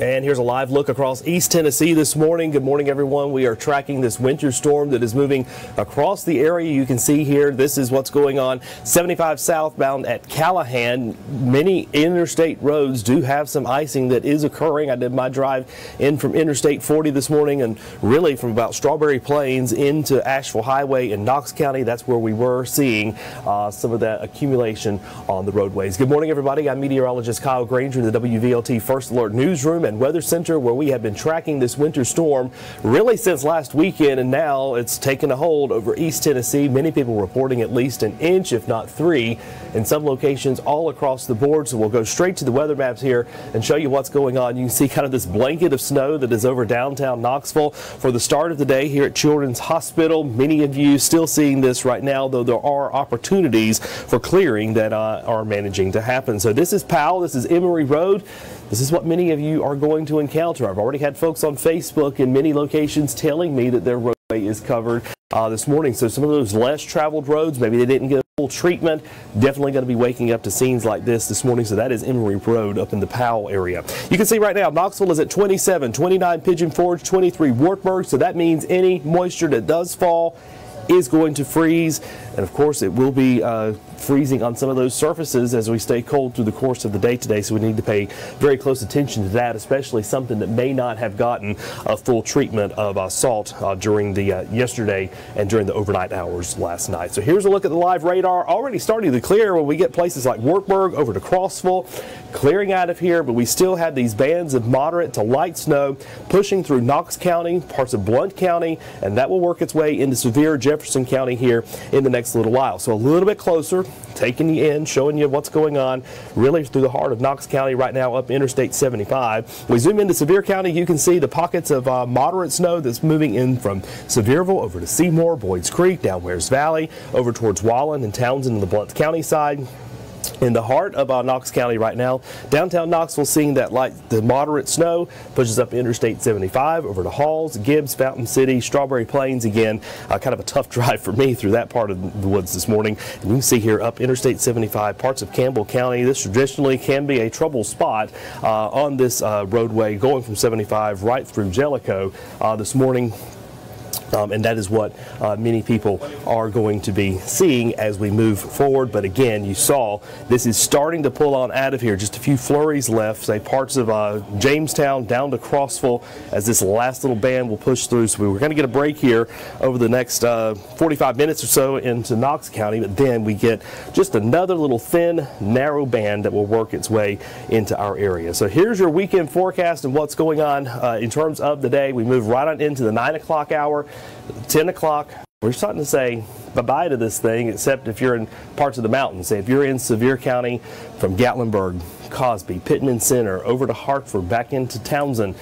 And here's a live look across East Tennessee this morning. Good morning, everyone. We are tracking this winter storm that is moving across the area. You can see here, this is what's going on. 75 southbound at Callahan. Many interstate roads do have some icing that is occurring. I did my drive in from Interstate 40 this morning, and really from about Strawberry Plains into Asheville Highway in Knox County. That's where we were seeing some of that accumulation on the roadways. Good morning, everybody. I'm meteorologist Kyle Granger in the WVLT First Alert Newsroom and Weather Center, where we have been tracking this winter storm really since last weekend, and now it's taken a hold over East Tennessee. Many people reporting at least an inch, if not 3, in some locations all across the board. So we'll go straight to the weather maps here and show you what's going on. You can see kind of this blanket of snow that is over downtown Knoxville for the start of the day here at Children's Hospital. Many of you still seeing this right now, though there are opportunities for clearing that are managing to happen. So this is Powell, this is Emory Road. This is what many of you are going to encounter. I've already had folks on Facebook in many locations telling me that their roadway is covered this morning. So some of those less traveled roads, maybe they didn't get full treatment, definitely going to be waking up to scenes like this morning. So that is Emory Road up in the Powell area. You can see right now Knoxville is at 27, 29 Pigeon Forge, 23 Wartburg. So that means any moisture that does fall is going to freeze, and of course it will be freezing on some of those surfaces as we stay cold through the course of the day today, so we need to pay very close attention to that, especially something that may not have gotten a full treatment of salt during the yesterday and during the overnight hours last night. So here's a look at the live radar, already starting to clear when we get places like Wartburg over to Crossville, clearing out of here, but we still have these bands of moderate to light snow pushing through Knox County, parts of Blount County, and that will work its way into severe Jefferson County here in the next little while. So a little bit closer, taking you in, showing you what's going on really through the heart of Knox County right now up Interstate 75. We zoom into Sevier County, you can see the pockets of moderate snow that's moving in from Sevierville over to Seymour, Boyd's Creek, down Wares Valley, over towards Wallen and Townsend and the Blount County side. In the heart of Knox County right now, downtown Knoxville seeing that the moderate snow pushes up Interstate 75 over to Halls, Gibbs, Fountain City, Strawberry Plains again. Kind of a tough drive for me through that part of the woods this morning. And you can see here up Interstate 75, parts of Campbell County. This traditionally can be a trouble spot on this roadway going from 75 right through Jellicoe this morning. And that is what many people are going to be seeing as we move forward. But again, you saw this is starting to pull on out of here. Just a few flurries left, say parts of Jamestown down to Crossville as this last little band will push through. So we're going to get a break here over the next 45 minutes or so into Knox County. But then we get just another little thin, narrow band that will work its way into our area. So here's your weekend forecast and what's going on in terms of the day. We move right on into the 9 o'clock hour. 10 o'clock, we're starting to say bye-bye to this thing, except if you're in parts of the mountains. Say if you're in Sevier County from Gatlinburg, Cosby, Pittman Center, over to Hartford, back into Townsend,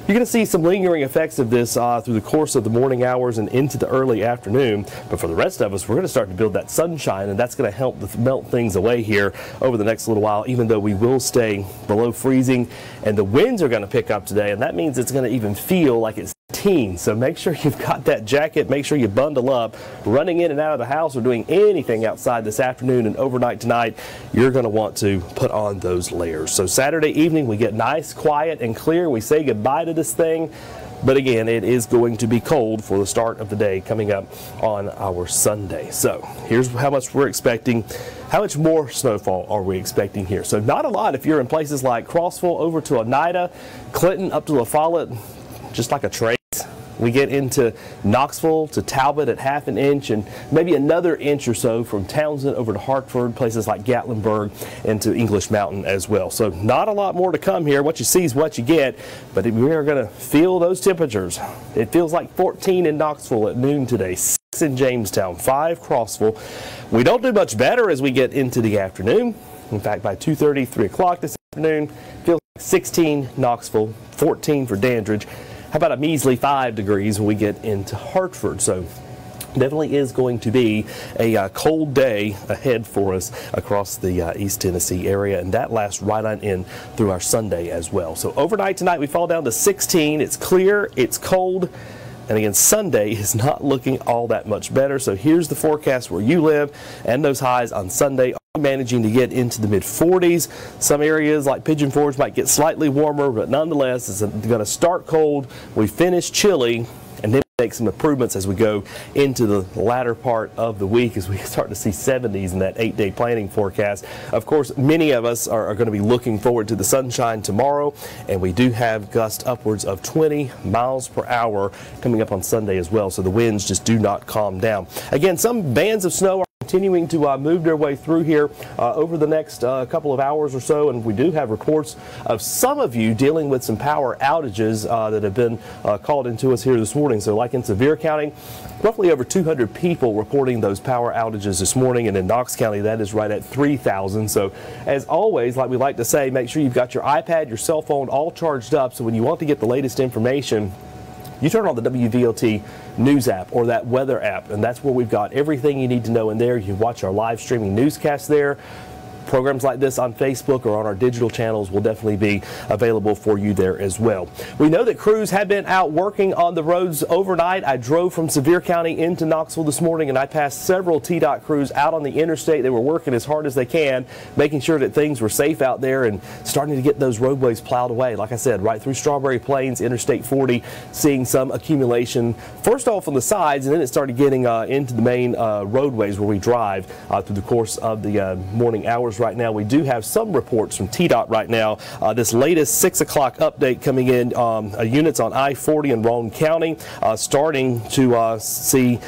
you're going to see some lingering effects of this through the course of the morning hours and into the early afternoon. But for the rest of us, we're going to start to build that sunshine, and that's going to help melt things away here over the next little while, even though we will stay below freezing. And the winds are going to pick up today, and that means it's going to even feel like it's teens. So make sure you've got that jacket, make sure you bundle up. Running in and out of the house or doing anything outside this afternoon and overnight tonight, you're going to want to put on those layers. So Saturday evening, we get nice, quiet, and clear. We say goodbye to this thing. But again, it is going to be cold for the start of the day coming up on our Sunday. So here's how much we're expecting. How much more snowfall are we expecting here? So not a lot if you're in places like Crossville over to Oneida, Clinton up to La Follette, just like a trace. We get into Knoxville to Talbot at ½ an inch, and maybe another inch or so from Townsend over to Hartford, places like Gatlinburg, and to English Mountain as well. So not a lot more to come here. What you see is what you get, but we are going to feel those temperatures. It feels like 14 in Knoxville at noon today, 6 in Jamestown, 5 Crossville. We don't do much better as we get into the afternoon. In fact, by 2:30, 3 o'clock this afternoon, feels like 16 Knoxville, 14 for Dandridge. How about a measly 5 degrees when we get into Hartford? So definitely is going to be a cold day ahead for us across the East Tennessee area, and that lasts right on in through our Sunday as well. So overnight tonight we fall down to 16. It's clear, it's cold, and again Sunday is not looking all that much better. So here's the forecast where you live and those highs on Sunday. managing to get into the mid-40s. Some areas like Pigeon Forge might get slightly warmer, but nonetheless it's going to start cold. We finish chilly, and then make some improvements as we go into the latter part of the week as we start to see 70s in that 8-day planning forecast. Of course, many of us are going to be looking forward to the sunshine tomorrow, and we do have gusts upwards of 20 miles per hour coming up on Sunday as well, so the winds just do not calm down. Again, some bands of snow are continuing to move their way through here over the next couple of hours or so, and we do have reports of some of you dealing with some power outages that have been called into us here this morning. So like in Sevier County, roughly over 200 people reporting those power outages this morning, and in Knox County that is right at 3,000. So as always, like we like to say, make sure you've got your iPad, your cell phone all charged up, so when you want to get the latest information, you turn on the WVLT News app or that weather app, and that's where we've got everything you need to know in there. You can watch our live streaming newscast there. Programs like this on Facebook or on our digital channels will definitely be available for you there as well. We know that crews have been out working on the roads overnight. I drove from Sevier County into Knoxville this morning, and I passed several TDOT crews out on the interstate. They were working as hard as they can, making sure that things were safe out there and starting to get those roadways plowed away. Like I said, right through Strawberry Plains, Interstate 40, seeing some accumulation. First off on the sides, and then it started getting into the main roadways where we drive through the course of the morning hours. Right now, we do have some reports from TDOT right now. This latest 6 o'clock update coming in, units on I-40 in Roane County, starting to see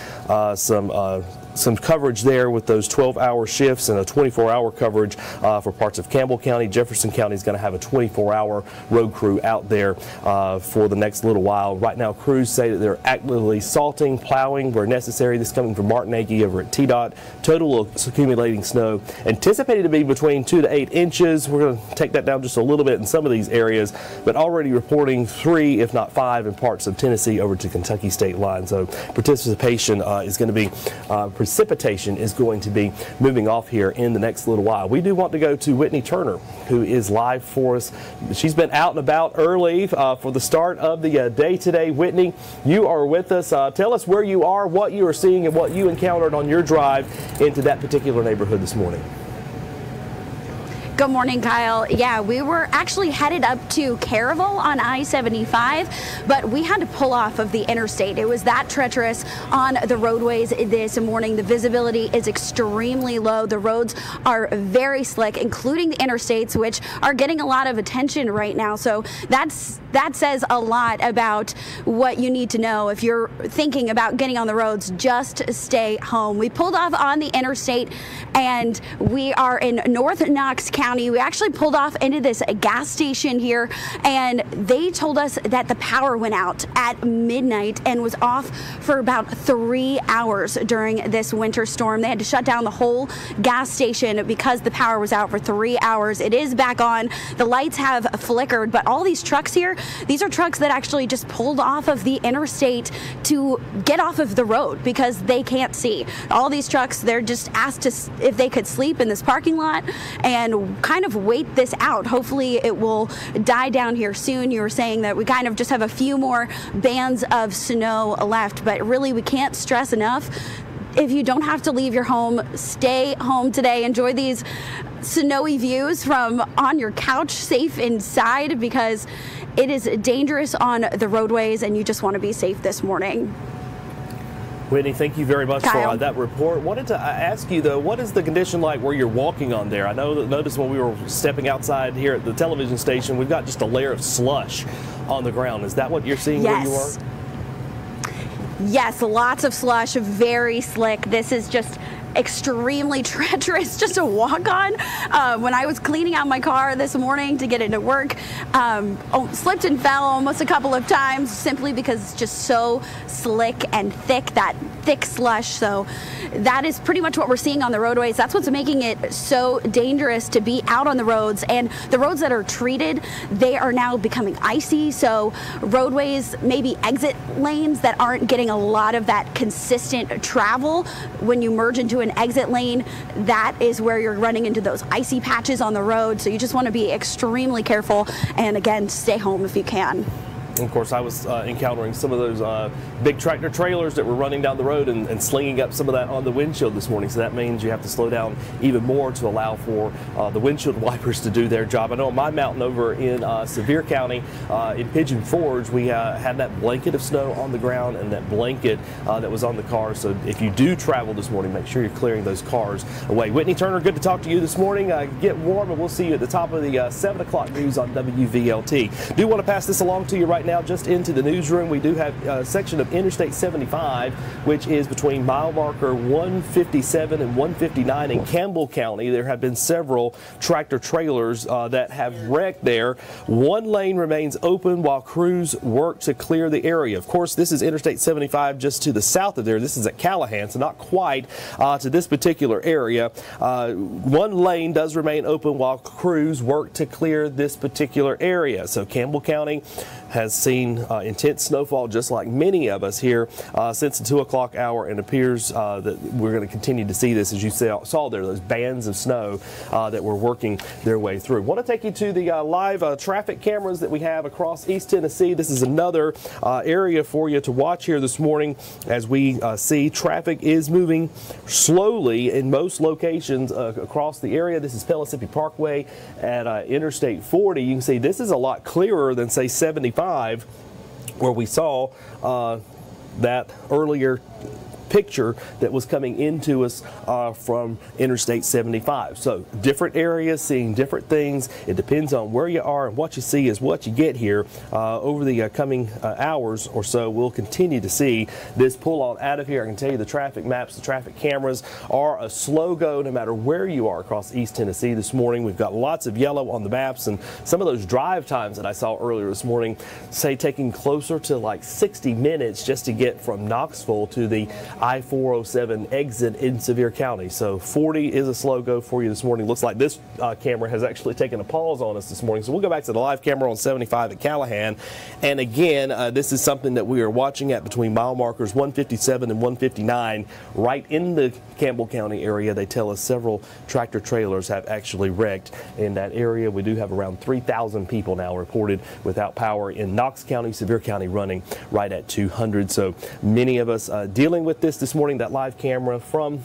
some coverage there with those 12-hour shifts and a 24-hour coverage for parts of Campbell County. Jefferson County is going to have a 24-hour road crew out there for the next little while. Right now, crews say that they're actively salting, plowing where necessary. This is coming from Martin Agee over at TDOT. Total accumulating snow anticipated to be between 2 to 8 inches. We're going to take that down just a little bit in some of these areas, but already reporting 3, if not 5, in parts of Tennessee over to Kentucky state line. So participation is going to be precipitation is going to be moving off here in the next little while. We do want to go to Whitney Turner, who is live for us. She's been out and about early for the start of the day today. Whitney, you are with us. Tell us where you are, what you are seeing, and what you encountered on your drive into that particular neighborhood this morning. Good morning, Kyle. Yeah, we were actually headed up to Caravel on I-75, but we had to pull off of the interstate. It was that treacherous on the roadways this morning. The visibility is extremely low. The roads are very slick, including the interstates, which are getting a lot of attention right now. So that says a lot about what you need to know. If you're thinking about getting on the roads, just stay home. We pulled off on the interstate, and we are in North Knox County. We actually pulled off into this gas station here, and they told us that the power went out at midnight and was off for about 3 hours during this winter storm. They had to shut down the whole gas station because the power was out for 3 hours. It is back on. The lights have flickered, but all these trucks here, these are trucks that actually just pulled off of the interstate to get off of the road because they can't see. All these trucks, they're just asked if they could sleep in this parking lot and kind of wait this out. Hopefully it will die down here soon. You were saying that we kind of just have a few more bands of snow left, but really we can't stress enough. If you don't have to leave your home, stay home today. Enjoy these snowy views from on your couch, safe inside, because it is dangerous on the roadways and you just want to be safe this morning. Whitney, thank you very much for that report. Wanted to ask you, though, what is the condition like where you're walking on there? I noticed when we were stepping outside here at the television station, we've got just a layer of slush on the ground. Is that what you're seeing where you are? Yes, lots of slush, very slick. This is just extremely treacherous just to walk on. When I was cleaning out my car this morning to get into work, slipped and fell almost a couple of times simply because it's just so slick and thick, that thick slush. So that is pretty much what we're seeing on the roadways. That's what's making it so dangerous to be out on the roads. And the roads that are treated, they are now becoming icy. So roadways, maybe exit lanes that aren't getting a lot of that consistent travel. When you merge into an exit lane, that is where you're running into those icy patches on the road. So you just want to be extremely careful, and again, stay home if you can. Of course, I was encountering some of those big tractor trailers that were running down the road and slinging up some of that on the windshield this morning. So that means you have to slow down even more to allow for the windshield wipers to do their job. I know on my mountain over in Sevier County, in Pigeon Forge, we had that blanket of snow on the ground and that blanket that was on the car. So if you do travel this morning, make sure you're clearing those cars away. Whitney Turner, good to talk to you this morning. Get warm, and we'll see you at the top of the 7 o'clock news on WVLT. Do want to pass this along to you right now, just into the newsroom. We do have a section of Interstate 75, which is between mile marker 157 and 159 in Campbell County. There have been several tractor trailers that have wrecked there. One lane remains open while crews work to clear the area. Of course, this is Interstate 75 just to the south of there. This is at Callahan, so not quite to this particular area. One lane does remain open while crews work to clear this particular area. So Campbell County has seen intense snowfall, just like many of us here, since the 2 o'clock hour, and appears that we're going to continue to see this, as you saw there, those bands of snow that were working their way through. Want to take you to the live traffic cameras that we have across East Tennessee. This is another area for you to watch here this morning, as we see traffic is moving slowly in most locations across the area. This is Pellissippi Parkway at Interstate 40. You can see this is a lot clearer than, say, 75, where we saw that earlier picture that was coming into us from Interstate 75. So different areas, seeing different things. It depends on where you are, and what you see is what you get here. Over the coming hours or so, we'll continue to see this pull on out of here. I can tell you the traffic maps, the traffic cameras are a slow go no matter where you are across East Tennessee this morning. We've got lots of yellow on the maps, and some of those drive times that I saw earlier this morning say taking closer to like 60 minutes just to get from Knoxville to the I-407 exit in Sevier County. So 40 is a slow go for you this morning. Looks like this camera has actually taken a pause on us this morning. So we'll go back to the live camera on 75 at Callahan. And again, this is something that we are watching at between mile markers 157 and 159. Right in the Campbell County area, they tell us several tractor trailers have actually wrecked in that area. We do have around 3,000 people now reported without power in Knox County, Sevier County running right at 200. So many of us dealing with this morning. That live camera from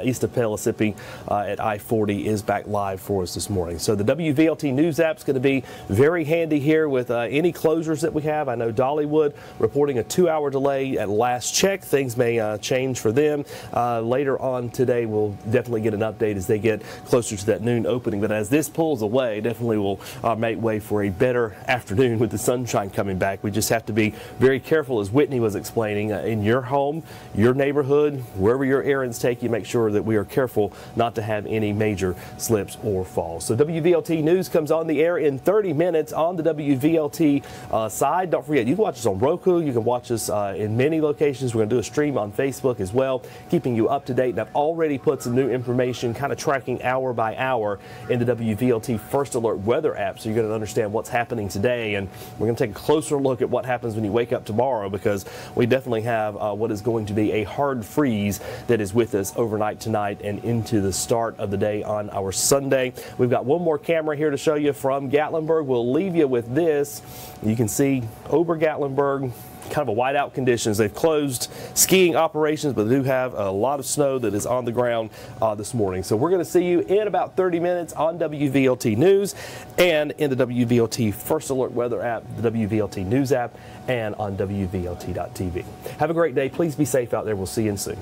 east of Pellissippi at I-40 is back live for us this morning. So the WVLT News app is going to be very handy here with any closures that we have. I know Dollywood reporting a 2-hour delay at last check. Things may change for them. Later on today, we'll definitely get an update as they get closer to that noon opening. But as this pulls away, definitely will make way for a better afternoon with the sunshine coming back. We just have to be very careful, as Whitney was explaining, in your home, your neighborhood, wherever your errands take you. Make sure that we are careful not to have any major slips or falls. So WVLT News comes on the air in 30 minutes on the WVLT side. Don't forget, you can watch us on Roku. You can watch us in many locations. We're going to do a stream on Facebook as well, keeping you up to date. And I've already put some new information, kind of tracking hour by hour, in the WVLT First Alert weather app, so you're going to understand what's happening today. And we're going to take a closer look at what happens when you wake up tomorrow, because we definitely have what is going to be a hard freeze that is with us overnight tonight and into the start of the day on our Sunday. We've got one more camera here to show you from Gatlinburg. We'll leave you with this. You can see Ober Gatlinburg, kind of a whiteout conditions. They've closed skiing operations, but they do have a lot of snow that is on the ground this morning. So we're going to see you in about 30 minutes on WVLT News and in the WVLT First Alert weather app, the WVLT News app, and on WVLT.tv. Have a great day. Please be safe out there. We'll see you soon.